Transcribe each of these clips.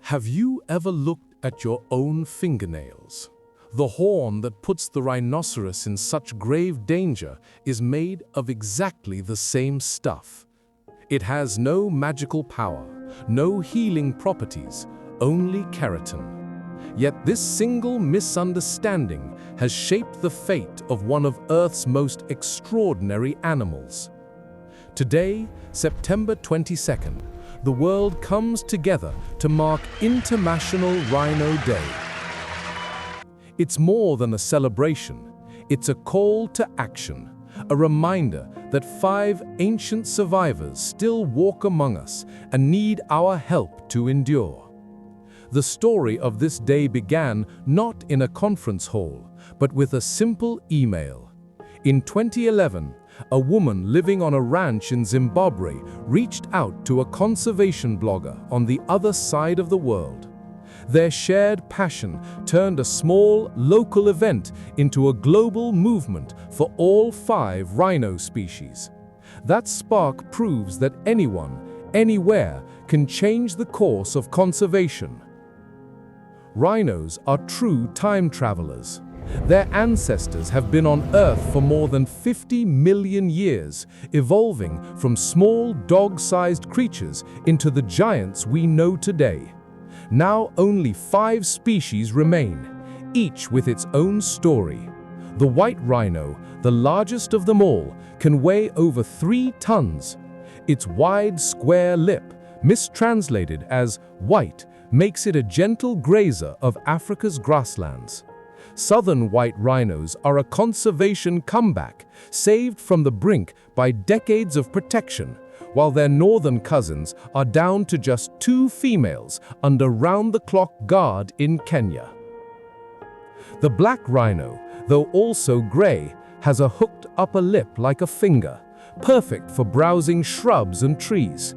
Have you ever looked at your own fingernails? The horn that puts the rhinoceros in such grave danger is made of exactly the same stuff. It has no magical power, no healing properties, only keratin. Yet this single misunderstanding has shaped the fate of one of Earth's most extraordinary animals. Today, September 22nd, the world comes together to mark International Rhino Day. It's more than a celebration, it's a call to action, a reminder that 5 ancient survivors still walk among us and need our help to endure. The story of this day began not in a conference hall, but with a simple email. In 2011, a woman living on a ranch in Zimbabwe reached out to a conservation blogger on the other side of the world. Their shared passion turned a small, local event into a global movement for all 5 rhino species. That spark proves that anyone, anywhere, can change the course of conservation. Rhinos are true time travelers. Their ancestors have been on Earth for more than 50 million years, evolving from small dog-sized creatures into the giants we know today. Now only 5 species remain, each with its own story. The white rhino, the largest of them all, can weigh over 3 tons. Its wide, square lip, mistranslated as white, makes it a gentle grazer of Africa's grasslands. Southern white rhinos are a conservation comeback, saved from the brink by decades of protection, while their northern cousins are down to just 2 females under round-the-clock guard in Kenya. The black rhino, though also gray, has a hooked upper lip like a finger, perfect for browsing shrubs and trees.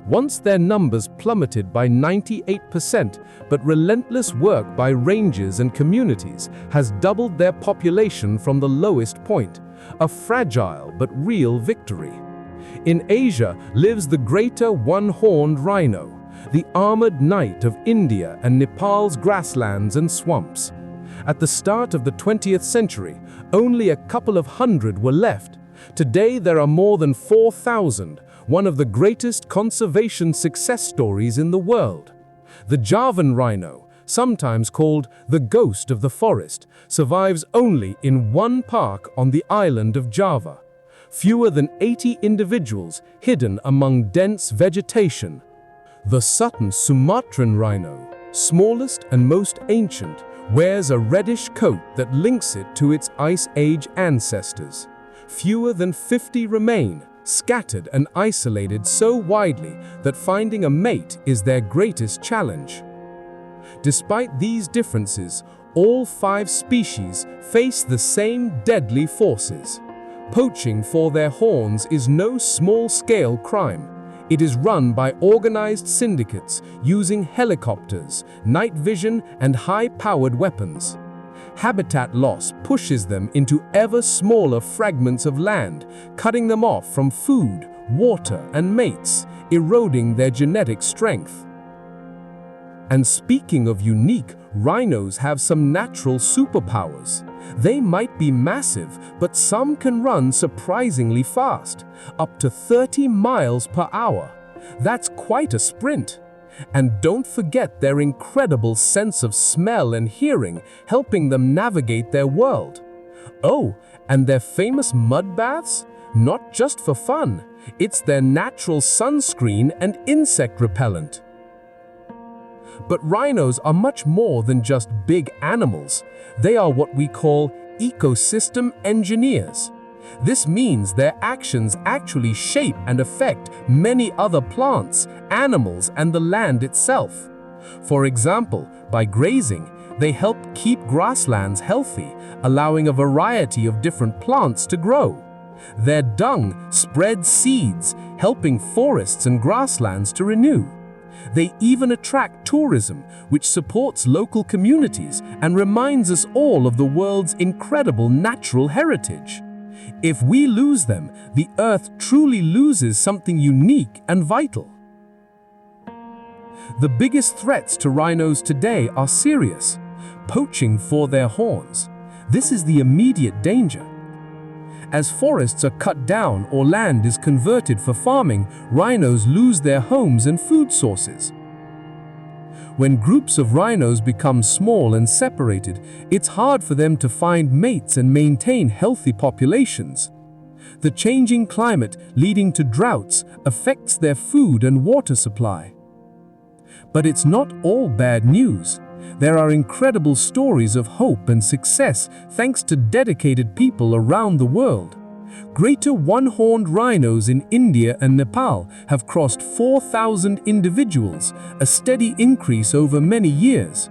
Once their numbers plummeted by 98%, but relentless work by rangers and communities has doubled their population from the lowest point, a fragile but real victory. In Asia lives the greater one-horned rhino, the armored knight of India and Nepal's grasslands and swamps. At the start of the 20th century, only a couple of hundred were left. Today there are more than 4,000, one of the greatest conservation success stories in the world. The Javan rhino, sometimes called the ghost of the forest, survives only in one park on the island of Java. Fewer than 80 individuals hidden among dense vegetation. The Javan Sumatran Rhino, smallest and most ancient, wears a reddish coat that links it to its Ice Age ancestors. Fewer than 50 remain, scattered and isolated so widely that finding a mate is their greatest challenge. Despite these differences, all 5 species face the same deadly forces. Poaching for their horns is no small-scale crime. It is run by organized syndicates using helicopters, night vision, and high-powered weapons. Habitat loss pushes them into ever smaller fragments of land, cutting them off from food, water, and mates, eroding their genetic strength. And speaking of unique, rhinos have some natural superpowers. They might be massive, but some can run surprisingly fast, up to 30 miles per hour. That's quite a sprint. And don't forget their incredible sense of smell and hearing, helping them navigate their world. Oh, and their famous mud baths? Not just for fun, it's their natural sunscreen and insect repellent. But rhinos are much more than just big animals. They are what we call ecosystem engineers. This means their actions actually shape and affect many other plants, animals, and the land itself. For example, by grazing, they help keep grasslands healthy, allowing a variety of different plants to grow. Their dung spreads seeds, helping forests and grasslands to renew. They even attract tourism, which supports local communities and reminds us all of the world's incredible natural heritage. If we lose them, the Earth truly loses something unique and vital. The biggest threats to rhinos today are serious. Poaching for their horns. This is the immediate danger. As forests are cut down or land is converted for farming, rhinos lose their homes and food sources. When groups of rhinos become small and separated, it's hard for them to find mates and maintain healthy populations. The changing climate, leading to droughts, affects their food and water supply. But it's not all bad news. There are incredible stories of hope and success thanks to dedicated people around the world. Greater one-horned rhinos in India and Nepal have crossed 4,000 individuals, a steady increase over many years.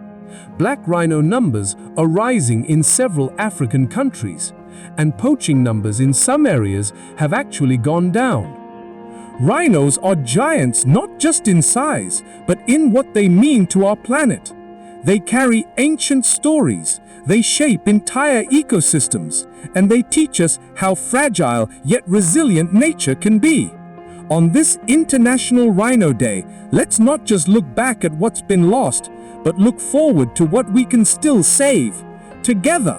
Black rhino numbers are rising in several African countries, and poaching numbers in some areas have actually gone down. Rhinos are giants not just in size, but in what they mean to our planet. They carry ancient stories, they shape entire ecosystems, and they teach us how fragile yet resilient nature can be. On this International Rhino Day, let's not just look back at what's been lost, but look forward to what we can still save, together.